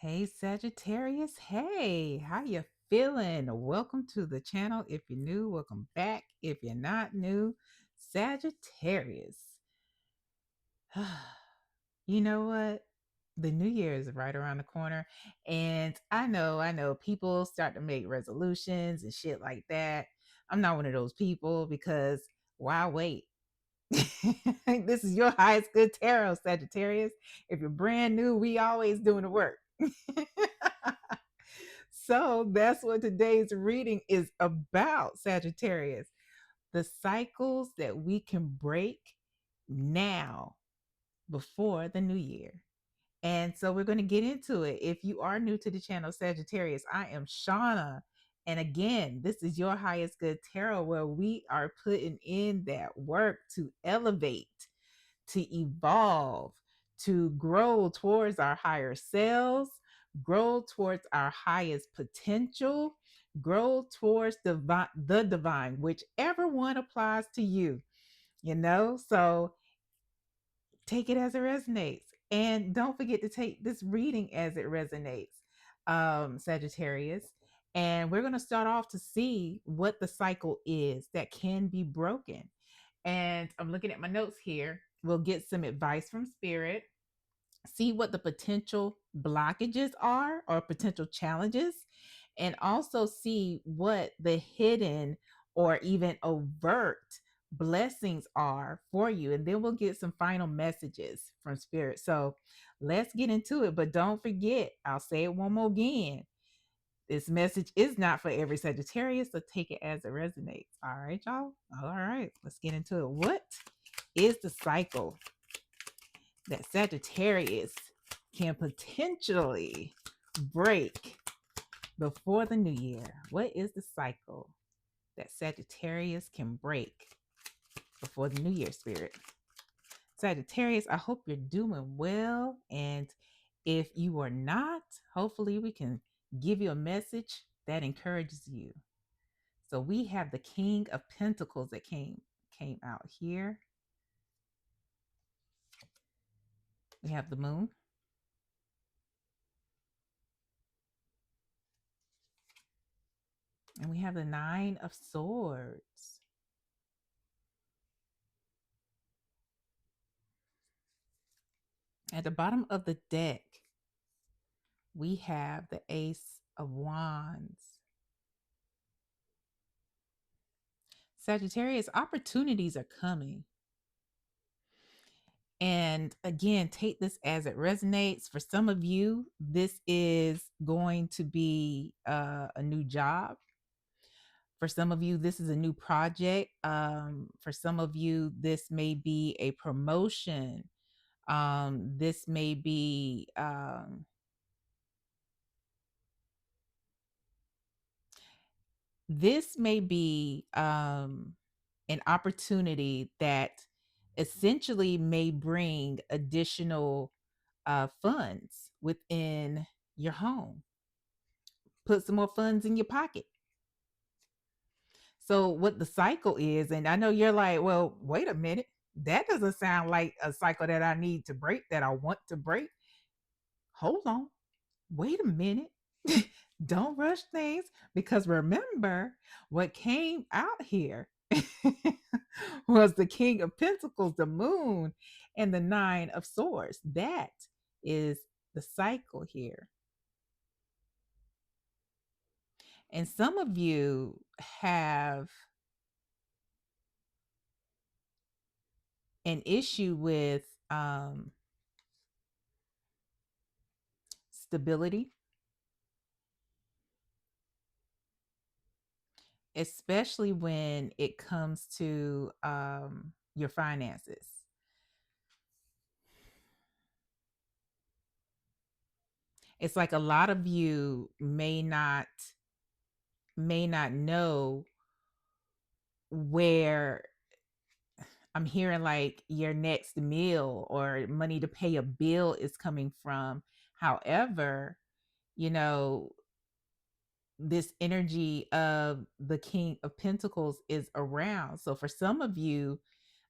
Hey Sagittarius, hey, how you feeling? Welcome to the channel. If you're new, welcome back. If you're not new, Sagittarius. You know what? The new year is right around the corner, and I know people start to make resolutions and shit like that. I'm not one of those people because why wait? This is your highest good tarot, Sagittarius. If you're brand new, we always doing the work. So that's what today's reading is about, Sagittarius. The cycles that we can break now before the new year. And so we're going to get into it. If you are new to the channel, Sagittarius, I am Shauna. And again, this is your highest good tarot where we are putting in that work to elevate, to evolve, to grow towards our higher selves, grow towards our highest potential, grow towards the divine, whichever one applies to you, you know? So take it as it resonates. And don't forget to take this reading as it resonates, Sagittarius. And we're going to start off to see what the cycle is that can be broken. And I'm looking at my notes here. We'll get some advice from Spirit, see what the potential blockages are or potential challenges, and also see what the hidden or even overt blessings are for you. And then we'll get some final messages from Spirit. So let's get into it. But don't forget, I'll say it one more again. This message is not for every Sagittarius, so take it as it resonates. All right, y'all? All right, let's get into it. What is the cycle that Sagittarius can potentially break before the new year? What is the cycle that Sagittarius can break before the new year, Spirit? Sagittarius, I hope you're doing well. And if you are not, hopefully we can give you a message that encourages you. So we have the King of Pentacles that came out here. We have the Moon. And we have the Nine of Swords. At the bottom of the deck, we have the Ace of Wands. Sagittarius, opportunities are coming. And again, take this as it resonates. For some of you, this is going to be a new job. For some of you, this is a new project. For some of you, this may be a promotion. This may be an opportunity that essentially may bring additional funds within your home. Put some more funds in your pocket. So what the cycle is, and I know you're like, well, wait a minute. That doesn't sound like a cycle that I need to break, that I want to break. Hold on. Wait a minute. Don't rush things, because remember what came out here was the King of Pentacles, the Moon, and the Nine of Swords. That is the cycle here. And some of you have an issue with stability, especially when it comes to your finances. It's like a lot of you may not know where, I'm hearing like your next meal or money to pay a bill is coming from. However, you know, this energy of the King of Pentacles is around. So for some of you,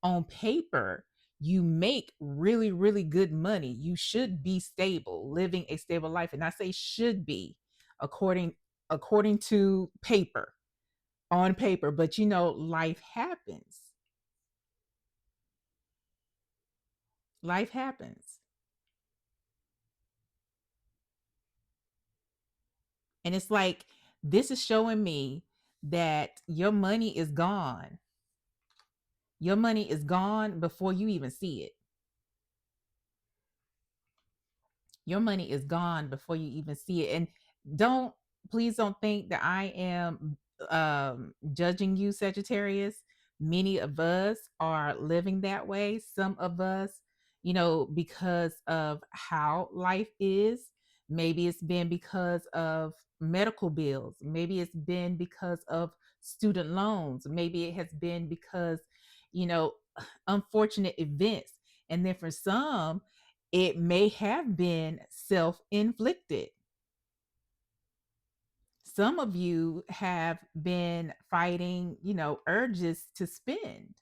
on paper, You make really, really good money. You should be stable, living a stable life. And I say should be according to paper, on paper. But life happens. Life happens. And it's like this is showing me that your money is gone. Your money is gone before you even see it. Your money is gone before you even see it. And don't please don't think that I am judging you, Sagittarius. Many of us are living that way. Some of us, because of how life is. Maybe it's been because of medical bills. Maybe it's been because of student loans. Maybe it has been because, you know, unfortunate events. And then for some, it may have been self inflicted. Some of you have been fighting, urges to spend.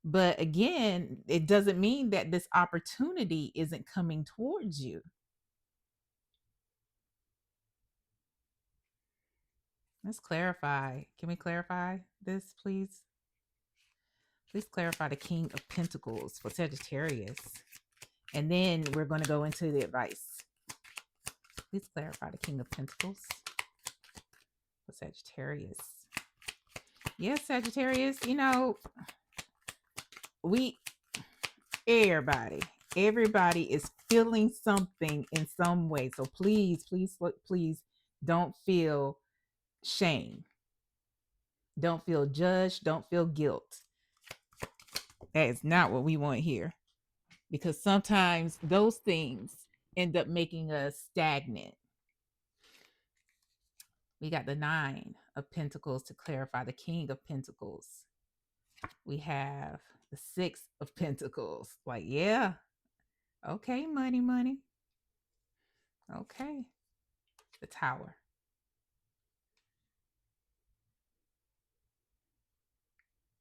But again, it doesn't mean that this opportunity isn't coming towards you. Let's clarify. Can we clarify this, please? Please clarify the King of Pentacles for Sagittarius. And then we're going to go into the advice. Please clarify the King of Pentacles for Sagittarius. Yes, Sagittarius, we everybody is feeling something in some way. So please, please, please don't feel shame. Don't feel judged. Don't feel guilt. That is not what we want here. Because sometimes those things end up making us stagnant. We got the 9 of Pentacles to clarify the King of Pentacles. We have the 6 of Pentacles. Like, yeah. Okay, money, money. Okay. The Tower.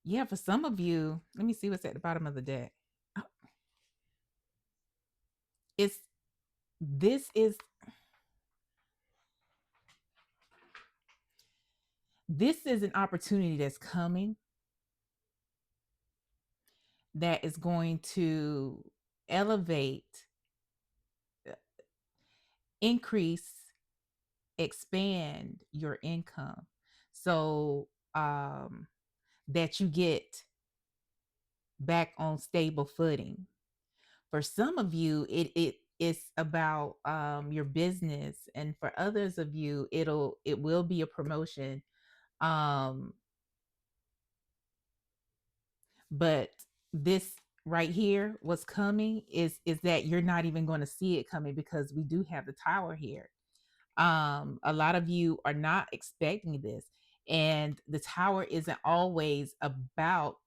Yeah, for some of you, let me see what's at the bottom of the deck. Oh, it's this is an opportunity that's coming that is going to elevate, increase, expand your income. So that you get back on stable footing. For some of you, it's about your business, and for others of you, it will be a promotion. Um, but this right here, what's coming is that you're not even going to see it coming because we do have the Tower here. A lot of you are not expecting this, and the Tower isn't always about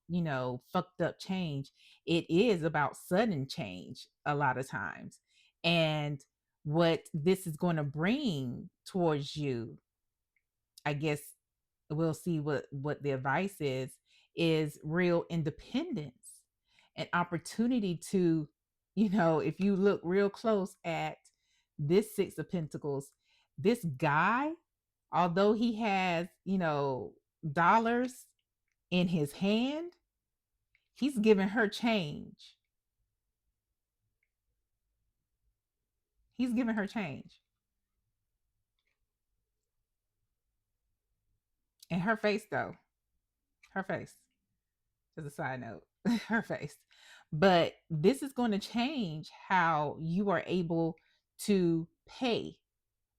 fucked up change. It is about sudden change a lot of times. And what this is going to bring towards you, I guess we'll see what the advice is real independence, an opportunity to, if you look real close at this 6 of Pentacles, this guy, although he has, dollars in his hand, he's giving her change. He's giving her change. And her face, though, her face, as a side note, her face. But this is going to change how you are able to pay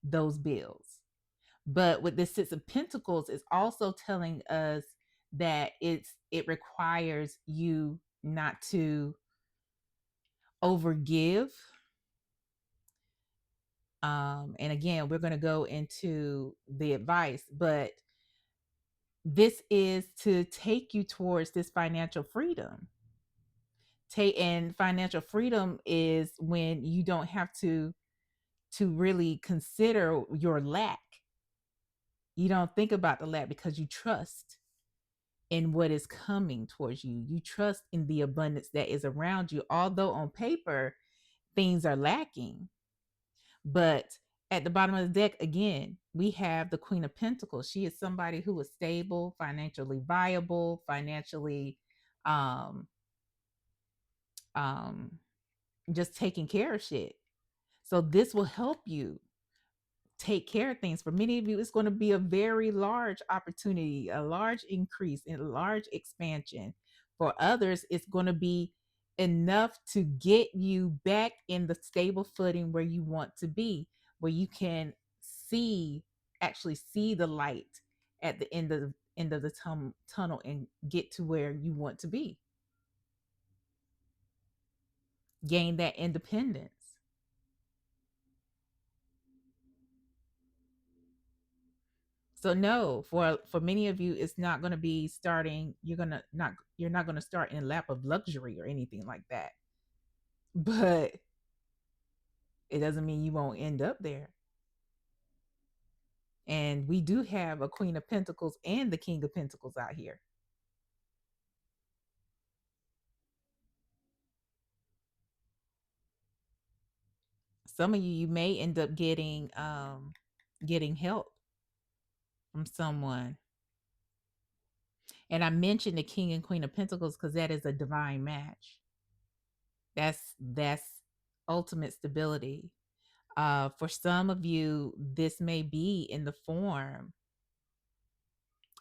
those bills. But with the 6 of Pentacles, it's also telling us that it requires you not to overgive. And again, we're going to go into the advice, but this is to take you towards this financial freedom. And financial freedom is when you don't have to really consider your lack. You don't think about the lack because you trust. in what is coming towards you. You trust in the abundance that is around you, although on paper things are lacking. But at the bottom of the deck, again, we have the Queen of Pentacles. She is somebody who is stable, financially viable, financially um um just taking care of shit. So this will help you take care of things. For many of you, it's going to be a very large opportunity, a large increase, and a large expansion. For others, it's going to be enough to get you back in the stable footing where you want to be, where you can see, actually see the light at the end of the tunnel and get to where you want to be. Gain that independence. So no, for many of you, it's not going to be starting. You're not going to start in a lap of luxury or anything like that. But it doesn't mean you won't end up there. And we do have a Queen of Pentacles and the King of Pentacles out here. Some of you, you may end up getting help from someone. And I mentioned the King and Queen of Pentacles because that is a divine match. That's ultimate stability. For some of you, this may be in the form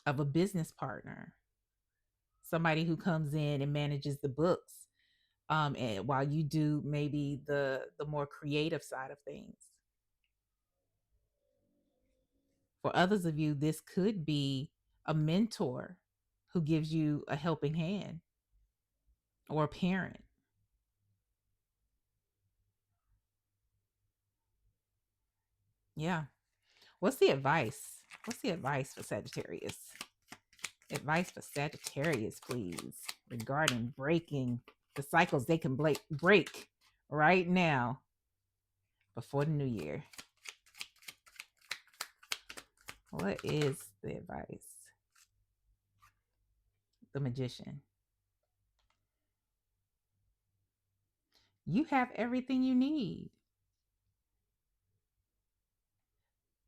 of a business partner, somebody who comes in and manages the books, and while you do maybe the more creative side of things. For others of you, this could be a mentor who gives you a helping hand, or a parent. Yeah. What's the advice? What's the advice for Sagittarius? Advice for Sagittarius, please, regarding breaking the cycles they can break right now before the new year. What is the advice? The Magician. You have everything you need.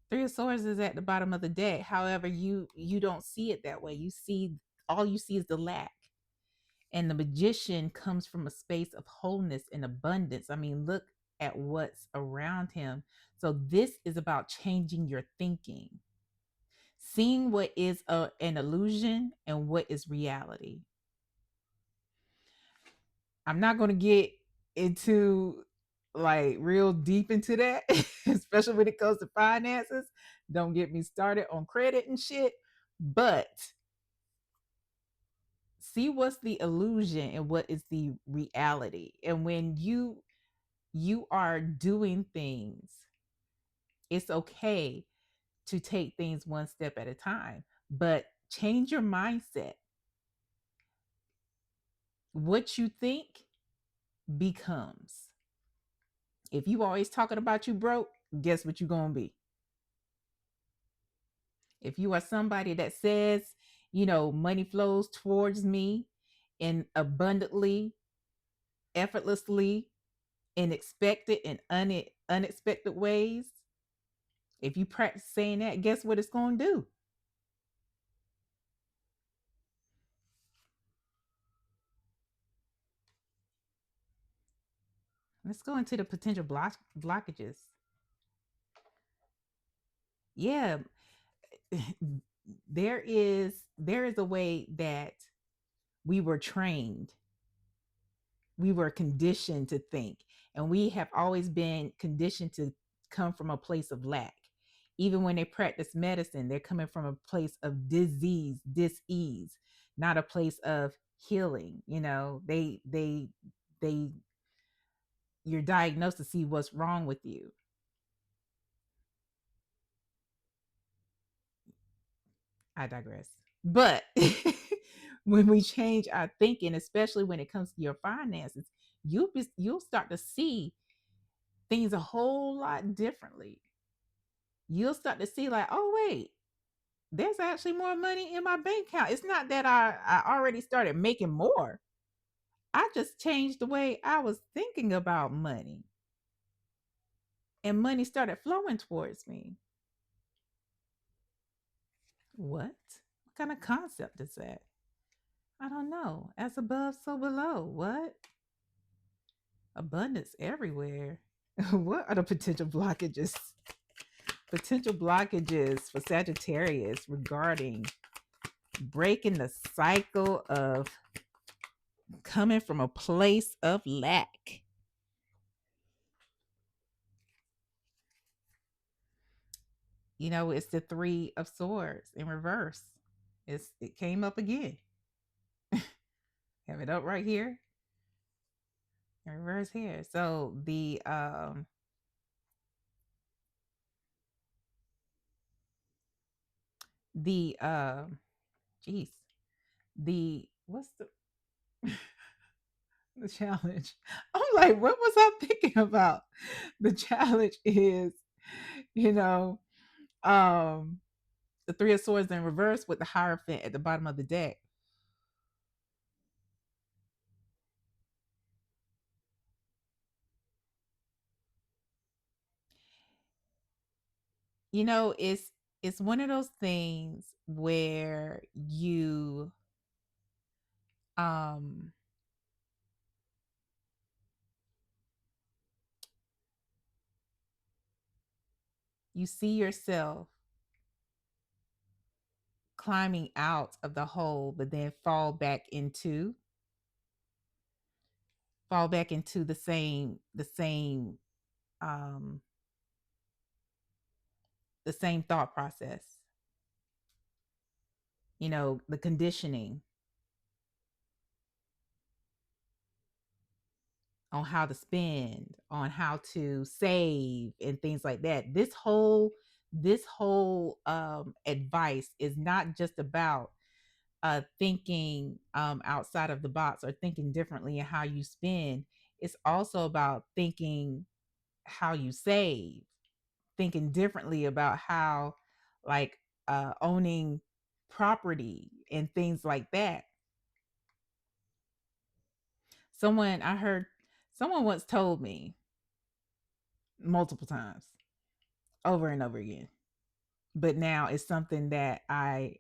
Three of Swords is at the bottom of the deck. However, you don't see it that way. All you see is the lack. And the Magician comes from a space of wholeness and abundance. I mean, look at what's around him. So this is about changing your thinking, seeing what is an illusion and what is reality. I'm not going to get into like real deep into that, especially when it comes to finances. Don't get me started on credit and shit. But see what's the illusion and what is the reality. And when you are doing things, it's okay to take things one step at a time, but change your mindset. What you think becomes. If you always talking about you broke, guess what you're going to be? If you are somebody that says, money flows towards me in abundantly, effortlessly, in expected and unexpected ways, if you practice saying that, guess what it's going to do? Let's go into the potential blockages. Yeah, there is a way that we were trained, we were conditioned to think, and we have always been conditioned to come from a place of lack. Even when they practice medicine, they're coming from a place of disease, dis-ease, not a place of healing. They you're diagnosed to see what's wrong with you. I digress. But when we change our thinking, especially when it comes to your finances, you'll start to see things a whole lot differently. You'll start to see like, oh wait, there's actually more money in my bank account. It's not that I already started making more. I just changed the way I was thinking about money, and money started flowing towards me. What? What kind of concept is that? I don't know. As above, so below. What? Abundance everywhere. What are the potential blockages? Potential blockages for Sagittarius regarding breaking the cycle of coming from a place of lack. You know, it's the Three of Swords in reverse. It came up again. Have it up right here. In reverse here. So the geez. The what's the challenge? I'm like, what was I thinking about? The challenge is, you know, um the Three of Swords in reverse with the Hierophant at the bottom of the deck. You know, it's one of those things where um you see yourself climbing out of the hole, but then fall back into um the same thought process. You know, the conditioning on how to spend, on how to save and things like that. This whole advice is not just about thinking outside of the box or thinking differently in how you spend. It's also about thinking how you save, thinking differently about how, like, owning property and things like that. I heard someone once told me multiple times, over and over again, but now it's something that I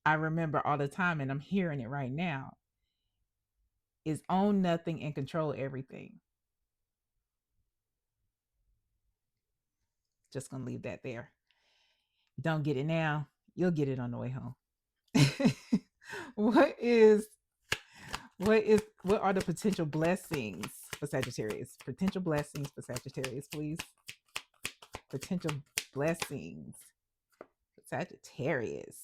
remember all the time, and I'm hearing it right now, is own nothing and control everything. Just gonna leave that there. Don't get it now, you'll get it on the way home. what is what are the potential blessings for Sagittarius? Potential blessings for Sagittarius, please. Potential blessings for Sagittarius.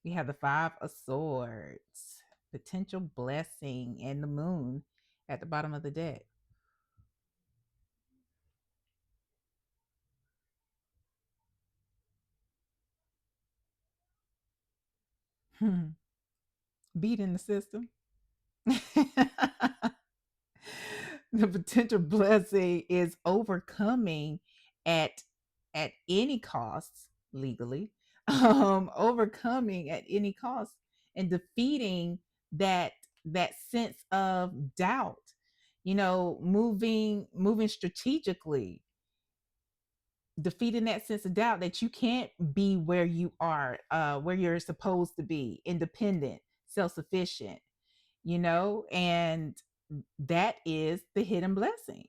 We have the Five of Swords, potential blessing, and the Moon at the bottom of the deck. Beat in the system. The potential blessing is overcoming at any cost legally, overcoming at any cost and defeating that sense of doubt. You know, moving strategically, defeating that sense of doubt that you can't be where you are, where you're supposed to be, independent, self-sufficient, you know, and that is the hidden blessing.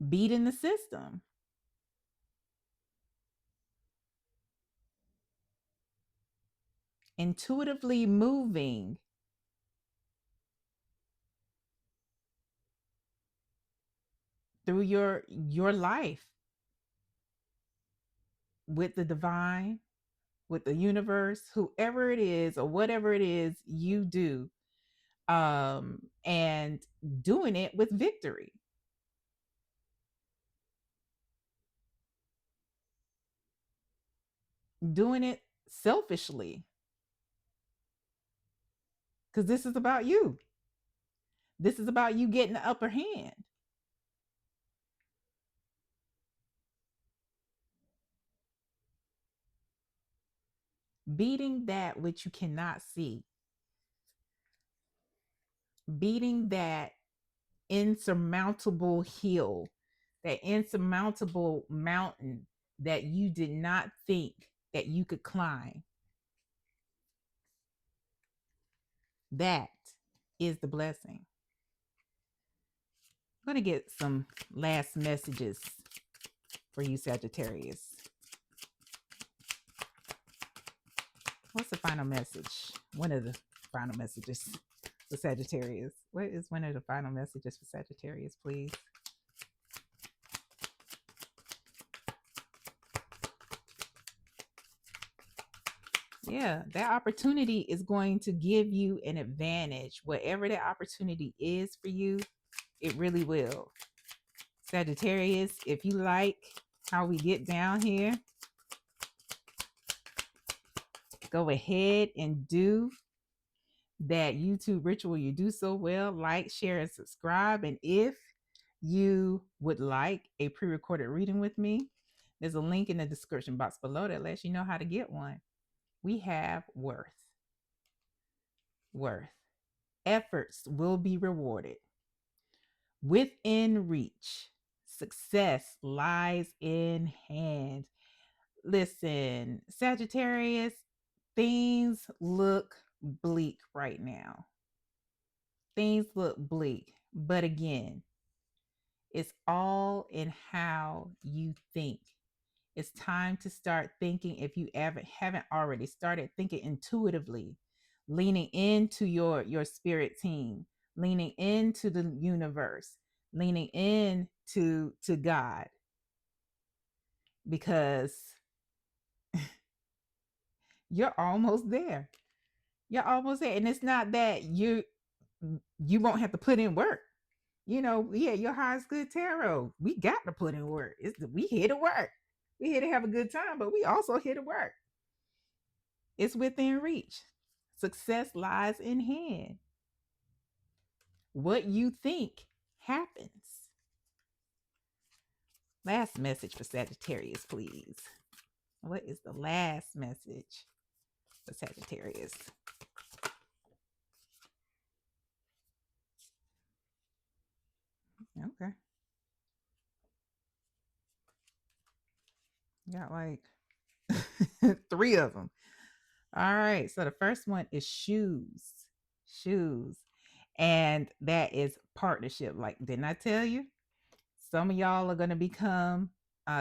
Beating the system, intuitively moving through your life with the divine, with the universe, whoever it is or whatever it is you do, and doing it with victory, doing it selfishly, because this is about you. This is about you getting the upper hand. beating that which you cannot see, beating that insurmountable hill, that insurmountable mountain that you did not think that you could climb. That is the blessing. I'm going to get some last messages for you, Sagittarius. What's the final message? One of the final messages for Sagittarius. What is one of the final messages for Sagittarius, please? Yeah, that opportunity is going to give you an advantage. Whatever that opportunity is for you, it really will. Sagittarius, if you like how we get down here, go ahead and do that YouTube ritual you do so well. Like, share, and subscribe. And if you would like a pre-recorded reading with me, there's a link in the description box below that lets you know how to get one. We have worth. Efforts will be rewarded. Within reach. Success lies in hand. Listen, Sagittarius, things look bleak right now. Things look bleak. But again, it's all in how you think. It's time to start thinking, if you haven't already started thinking intuitively, leaning into your spirit team, leaning into the universe, leaning into God, because you're almost there. You're almost there. And it's not that you won't have to put in work. You know, yeah, your highest good tarot. We got to put in work. We here to work. We here to have a good time, but we also here to work. It's within reach. Success lies in hand. What you think happens. Last message for Sagittarius, please. What is the last message for Sagittarius? Okay. Got like 3 of them. All right. So the first one is shoes. Shoes. And that is partnership. Like, didn't I tell you? Some of y'all are going to become,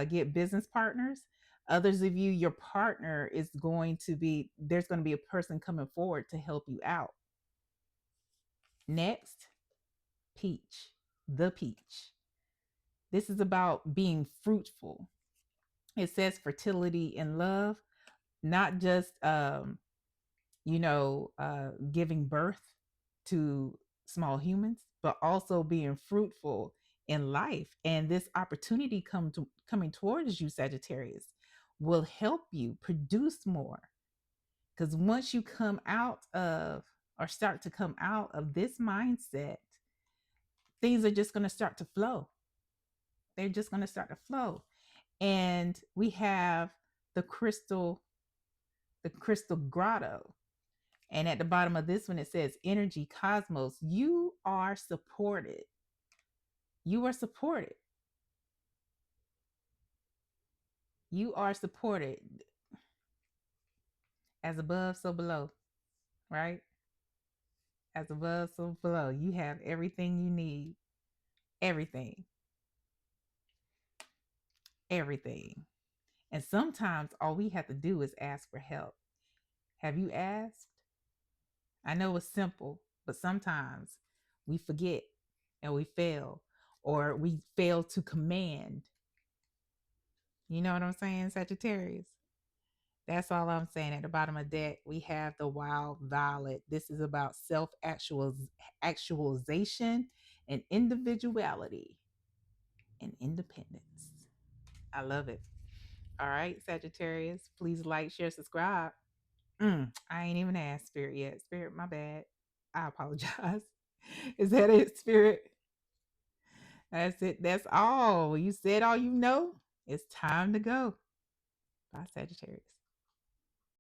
get business partners. Others of you, your partner is going to be, there's going to be a person coming forward to help you out. Next, peach. The peach. This is about being fruitful. It says fertility in love, not just, giving birth to small humans, but also being fruitful in life. And this opportunity coming towards you, Sagittarius, will help you produce more. Because once you come out of, or start to come out of this mindset, things are just going to start to flow. They're just going to start to flow. And we have the crystal grotto. And at the bottom of this one, it says energy cosmos. You are supported. You are supported. You are supported. As above, so below, right? As above, so below. You have everything you need. Everything. Everything. And sometimes all we have to do is ask for help. Have you asked? I know it's simple, but sometimes we forget and we fail, or we fail to command. You know what I'm saying, Sagittarius? That's all I'm saying. At the bottom of that, we have the wild violet. This is about self-actualization and individuality and independence. I love it. All right, Sagittarius, please like, share, subscribe. I ain't even asked Spirit yet. Spirit, my bad. I apologize. Is that it, Spirit? That's it. That's all. You said all you know. It's time to go. Bye, Sagittarius.